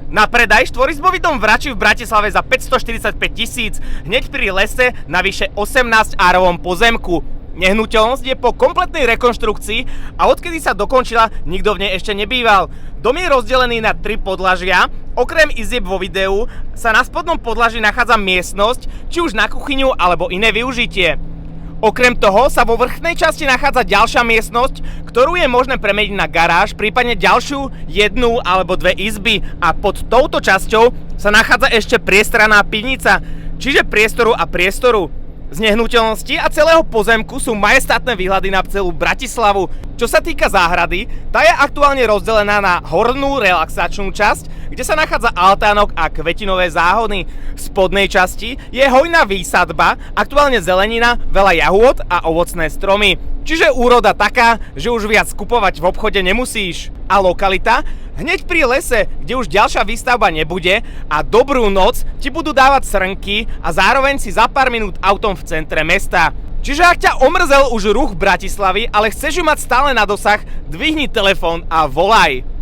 Na predaj štvorizbový dom v Rači v Bratislave za 545 000, hneď pri lese na vyše 18 árovom pozemku. Nehnuteľnosť je po kompletnej rekonštrukcii a odkedy sa dokončila, nikto v nej ešte nebýval. Dom je rozdelený na 3 podlažia, okrem izieb vo videu sa na spodnom podlaží nachádza miestnosť, či už na kuchyňu alebo iné využitie. Okrem toho sa vo vrchnej časti nachádza ďalšia miestnosť, ktorú je možné premeniť na garáž, prípadne ďalšiu 1 alebo 2 izby a pod touto časťou sa nachádza ešte priestranná pivnica, čiže priestoru a priestoru. Z nehnuteľnosti a celého pozemku sú majestátne výhľady na celú Bratislavu. Čo sa týka záhrady, tá je aktuálne rozdelená na hornú relaxačnú časť, kde sa nachádza altánok a kvetinové záhony. V spodnej časti je hojná výsadba, aktuálne zelenina, veľa jahôd a ovocné stromy. Čiže úroda taká, že už viac kupovať v obchode nemusíš. A lokalita? Hneď pri lese, kde už ďalšia výstavba nebude a dobrú noc ti budú dávať srnky a zároveň si za pár minút autom v centre mesta. Čiže ak ťa omrzel už ruch Bratislavy, ale chceš ju mať stále na dosah, dvihni telefón a volaj.